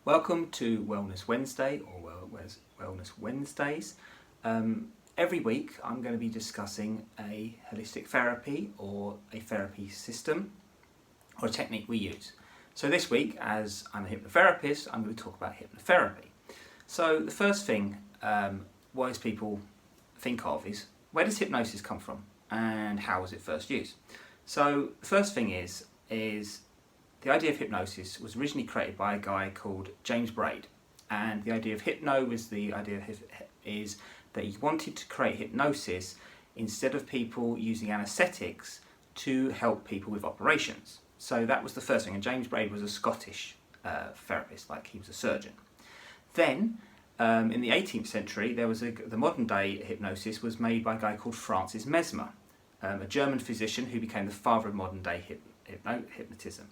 Welcome to Wellness Wednesday or Wellness Wednesdays. Every week I'm going to be discussing a holistic therapy or a therapy system or a technique we use. So this week, as I'm a hypnotherapist, I'm going to talk about hypnotherapy. So the first thing most people think of is, where does hypnosis come from and how was it first used? So the first thing is the idea of hypnosis was originally created by a guy called James Braid, and the idea of is that he wanted to create hypnosis instead of people using anaesthetics to help people with operations. So that was the first thing, and James Braid was a Scottish therapist, like he was a surgeon. Then in the 18th century there was the modern day hypnosis was made by a guy called Franz Mesmer, a German physician who became the father of modern day hypnotism.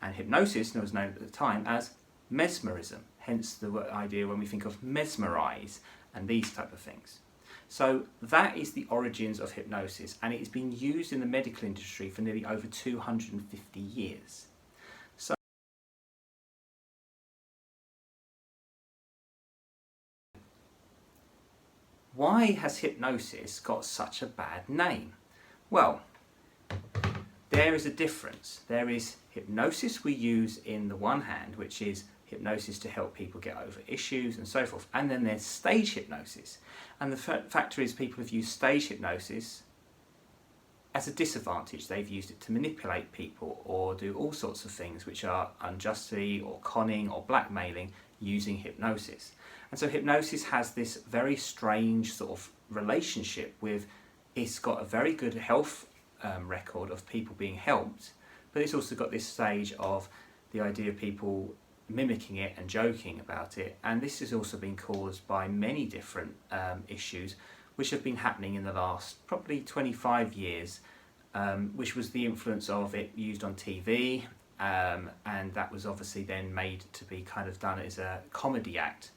And hypnosis was known at the time as mesmerism, hence the idea when we think of mesmerize and these type of things. So that is the origins of hypnosis, and it has been used in the medical industry for nearly over 250 years. So why has hypnosis got such a bad name? Well, there is a difference. There is hypnosis we use in the one hand, which is hypnosis to help people get over issues and so forth, and then there's stage hypnosis. And the factor is people have used stage hypnosis as a disadvantage. They've used it to manipulate people or do all sorts of things which are unjustly or conning or blackmailing using hypnosis. And so hypnosis has this very strange sort of relationship with, it's got a very good health record of people being helped, but it's also got this stage of the idea of people mimicking it and joking about it, and this has also been caused by many different issues which have been happening in the last probably 25 years, which was the influence of it used on TV, and that was obviously then made to be kind of done as a comedy act.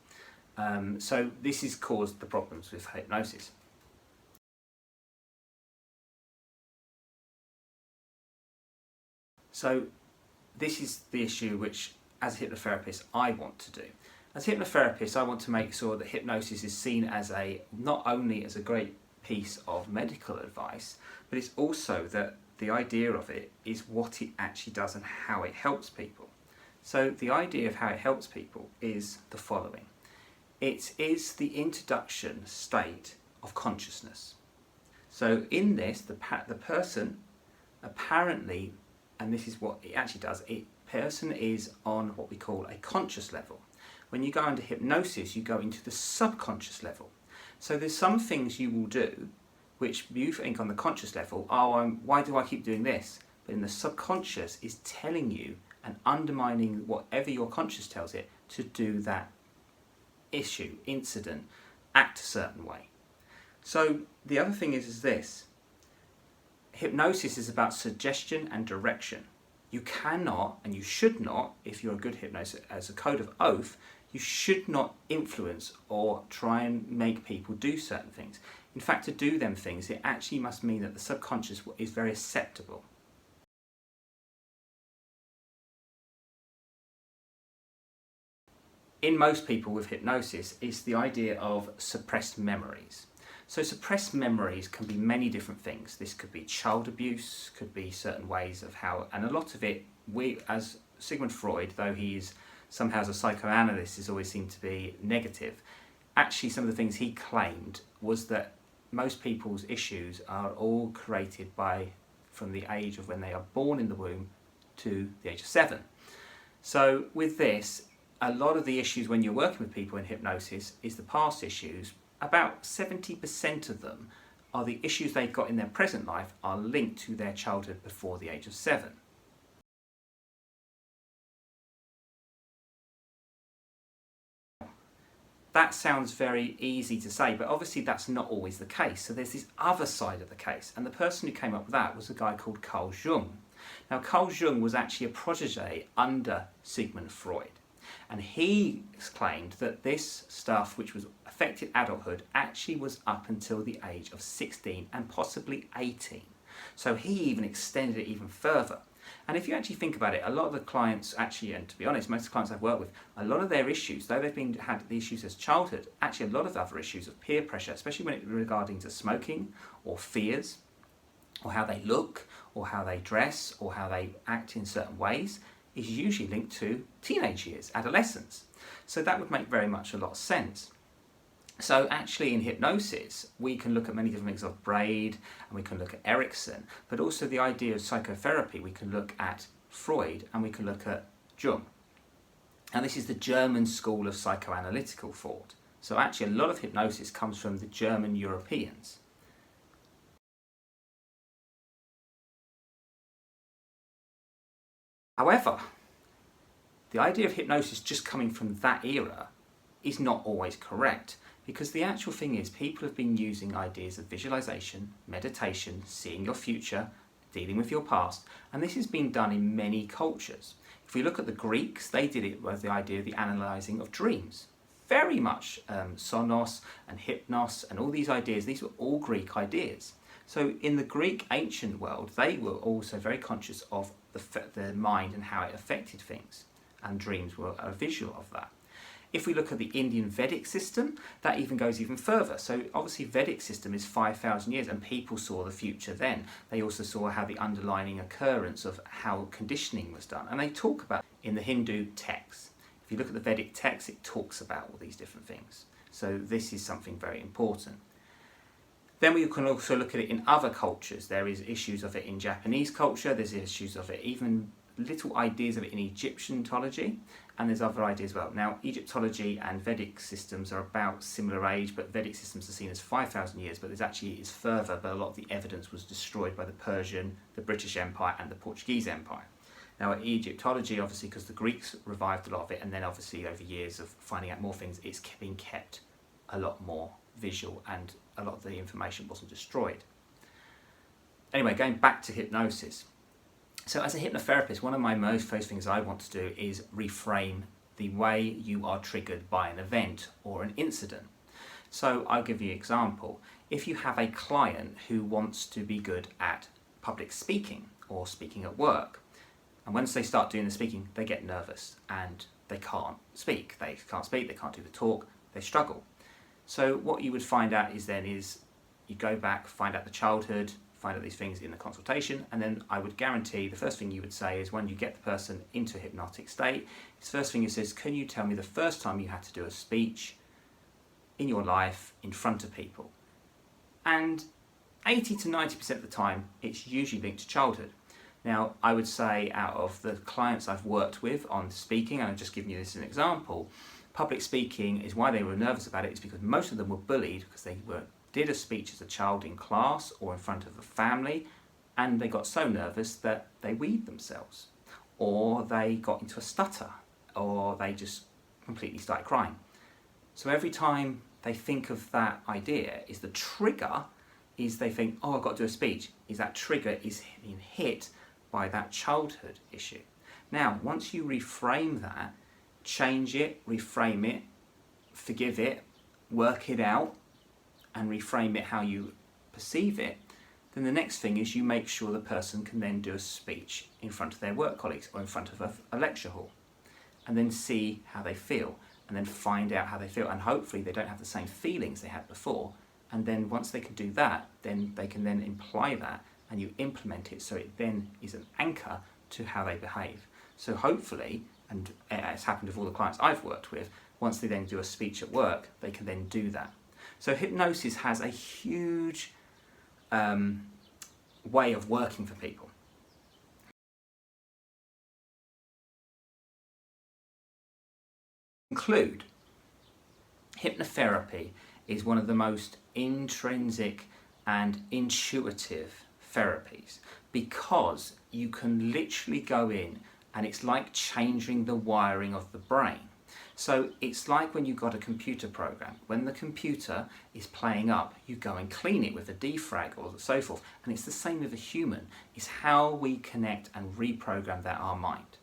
So this has caused the problems with hypnosis. So this is the issue which, as a hypnotherapist, I want to do. As a hypnotherapist, I want to make sure that hypnosis is seen as not only as a great piece of medical advice, but it's also that the idea of it is what it actually does and how it helps people. So the idea of how it helps people is the following. It is the introduction state of consciousness. So in this, the person apparently, and this is what it actually does, person is on what we call a conscious level. When you go into hypnosis, you go into the subconscious level. So there's some things you will do which you think on the conscious level, why do I keep doing this? But in the subconscious is telling you and undermining whatever your conscious tells it to do that issue, incident, act a certain way. So the other thing is this. Hypnosis is about suggestion and direction. You cannot, and you should not, if you're a good hypnotist, as a code of oath, you should not influence or try and make people do certain things. In fact, to do them things, it actually must mean that the subconscious is very acceptable. In most people with hypnosis, it's the idea of suppressed memories. So suppressed memories can be many different things. This could be child abuse, could be certain ways of how, and a lot of it, as Sigmund Freud, though he is somehow as a psychoanalyst is always seemed to be negative, actually some of the things he claimed was that most people's issues are all created from the age of when they are born in the womb to the age of 7. So with this, a lot of the issues when you're working with people in hypnosis is the past issues. About 70% of them are the issues they've got in their present life are linked to their childhood before the age of 7. That sounds very easy to say, but obviously that's not always the case. So there's this other side of the case, and the person who came up with that was a guy called Carl Jung. Now Carl Jung was actually a protege under Sigmund Freud. And he claimed that this stuff, which was affected adulthood, actually was up until the age of 16 and possibly 18. So he even extended it even further. And if you actually think about it, a lot of the clients actually, and to be honest, most of the clients I've worked with, a lot of their issues, though they've had the issues as childhood, actually a lot of other issues of peer pressure, especially when it regarding to smoking or fears, or how they look, or how they dress, or how they act in certain ways, is usually linked to teenage years, adolescence. So that would make very much a lot of sense. So actually in hypnosis, we can look at many different things of braid, and we can look at Erickson, but also the idea of psychotherapy, we can look at Freud, and we can look at Jung. And this is the German school of psychoanalytical thought. So actually a lot of hypnosis comes from the German Europeans. However, the idea of hypnosis just coming from that era is not always correct, because the actual thing is people have been using ideas of visualization, meditation, seeing your future, dealing with your past, and this has been done in many cultures. If we look at the Greeks, they did it with the idea of the analysing of dreams. Very much sonos and hypnos and all these ideas, these were all Greek ideas. So in the Greek ancient world, they were also very conscious of the mind and how it affected things, and dreams were a visual of that. If we look at the Indian Vedic system, that even goes even further. So obviously Vedic system is 5,000 years, and people saw the future then. They also saw how the underlying occurrence of how conditioning was done. And they talk about in the Hindu texts. If you look at the Vedic text, it talks about all these different things. So this is something very important. Then we can also look at it in other cultures. There is issues of it in Japanese culture, there's issues of it, even little ideas of it in Egyptology, and there's other ideas as well. Now, Egyptology and Vedic systems are about similar age, but Vedic systems are seen as 5,000 years, but it's further, but a lot of the evidence was destroyed by the Persian, the British Empire, and the Portuguese Empire. Now, Egyptology, obviously, because the Greeks revived a lot of it, and then obviously over years of finding out more things, it's been kept a lot more visual, and a lot of the information wasn't destroyed. Anyway, going back to hypnosis. So as a hypnotherapist, one of my most first things I want to do is reframe the way you are triggered by an event or an incident. So I'll give you an example. If you have a client who wants to be good at public speaking or speaking at work, and once they start doing the speaking, they get nervous and they can't speak. They can't do the talk, they struggle. So what you would find out is you go back, find out the childhood, find out these things in the consultation, and then I would guarantee the first thing you would say is when you get the person into a hypnotic state, the first thing you say is, can you tell me the first time you had to do a speech in your life in front of people? And 80 to 90% of the time, it's usually linked to childhood. Now, I would say out of the clients I've worked with on speaking, and I've just given you this as an example, public speaking is why they were nervous about it, is because most of them were bullied because they did a speech as a child in class or in front of a family, and they got so nervous that they weed themselves, or they got into a stutter, or they just completely started crying. So every time they think of that idea, is the trigger, is they think, oh, I've got to do a speech, is that trigger is being hit by that childhood issue. Now, once you reframe that, change it, reframe it, forgive it, work it out, and reframe it how you perceive it, then the next thing is you make sure the person can then do a speech in front of their work colleagues or in front of a lecture hall, and then see how they feel, and then find out how they feel, and hopefully they don't have the same feelings they had before. And then once they can do that, then they can then imply that, and you implement it so it then is an anchor to how they behave. So hopefully, and it's happened with all the clients I've worked with, once they then do a speech at work, they can then do that. So hypnosis has a huge way of working for people. To conclude, hypnotherapy is one of the most intrinsic and intuitive therapies, because you can literally go in and it's like changing the wiring of the brain. So it's like when you've got a computer program. When the computer is playing up, you go and clean it with a defrag or so forth. And it's the same with a human. It's how we connect and reprogram our mind.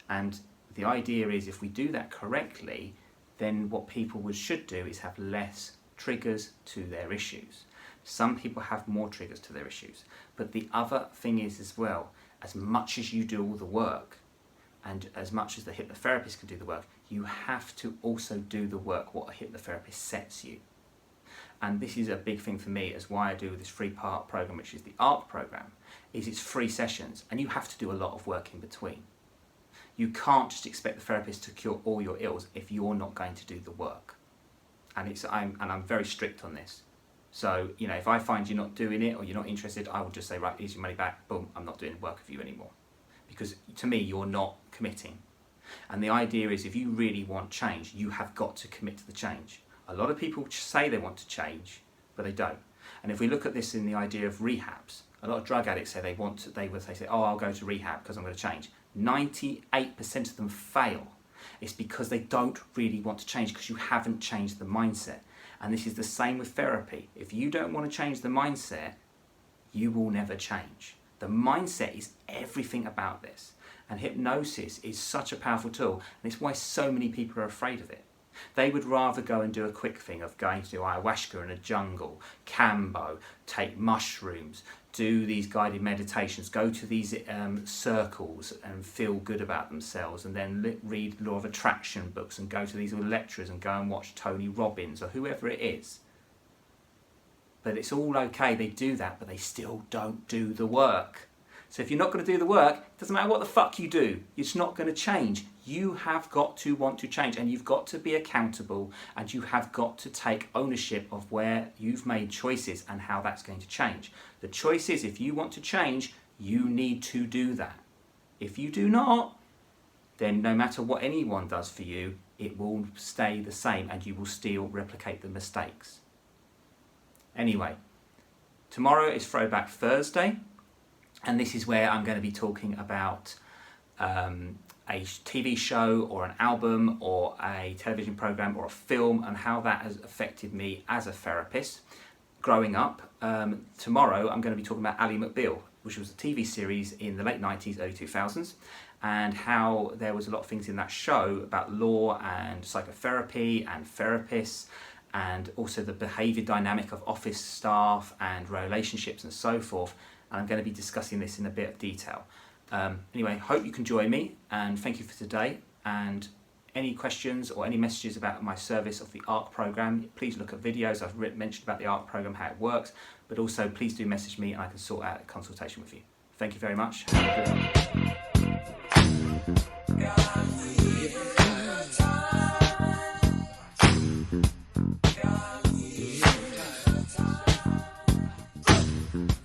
And the idea is if we do that correctly, then what people should do is have less triggers to their issues. Some people have more triggers to their issues. But the other thing is as well, as much as you do all the work, and as much as the hypnotherapist can do the work, you have to also do the work what a hypnotherapist sets you. And this is a big thing for me, as why I do this 3-part program, which is the ARC program, is it's 3 sessions, and you have to do a lot of work in between. You can't just expect the therapist to cure all your ills if you're not going to do the work. And I'm very strict on this. So, you know, if I find you're not doing it or you're not interested, I will just say, right, here's your money back, boom, I'm not doing work with you anymore. Because to me, you're not committing. And the idea is, if you really want change, you have got to commit to the change. A lot of people say they want to change, but they don't. And if we look at this in the idea of rehabs, a lot of drug addicts say they say, oh, I'll go to rehab because I'm going to change. 98% of them fail. It's because they don't really want to change, because you haven't changed the mindset. And this is the same with therapy. If you don't want to change the mindset, you will never change. The mindset is everything about this. And hypnosis is such a powerful tool, and it's why so many people are afraid of it. They would rather go and do a quick thing of going to do ayahuasca in a jungle, Cambo, take mushrooms, do these guided meditations, go to these circles and feel good about themselves, and then read Law of Attraction books and go to these lectures and go and watch Tony Robbins or whoever it is. But it's all okay, they do that, but they still don't do the work. So if you're not going to do the work, it doesn't matter what the fuck you do, it's not going to change. You have got to want to change, and you've got to be accountable, and you have got to take ownership of where you've made choices and how that's going to change. The choice is, if you want to change, you need to do that. If you do not, then no matter what anyone does for you, it will stay the same, and you will still replicate the mistakes. Anyway, tomorrow is Throwback Thursday. And this is where I'm going to be talking about a TV show or an album or a television program or a film, and how that has affected me as a therapist growing up. Tomorrow I'm going to be talking about Ally McBeal, which was a TV series in the late 90s, early 2000s, and how there was a lot of things in that show about law and psychotherapy and therapists, and also the behaviour dynamic of office staff and relationships and so forth. And I'm going to be discussing this in a bit of detail. Anyway, hope you can join me, and thank you for today. And any questions or any messages about my service of the ARC program, please look at videos. I've mentioned about the ARC program, how it works, but also please do message me and I can sort out a consultation with you. Thank you very much. Have a good one.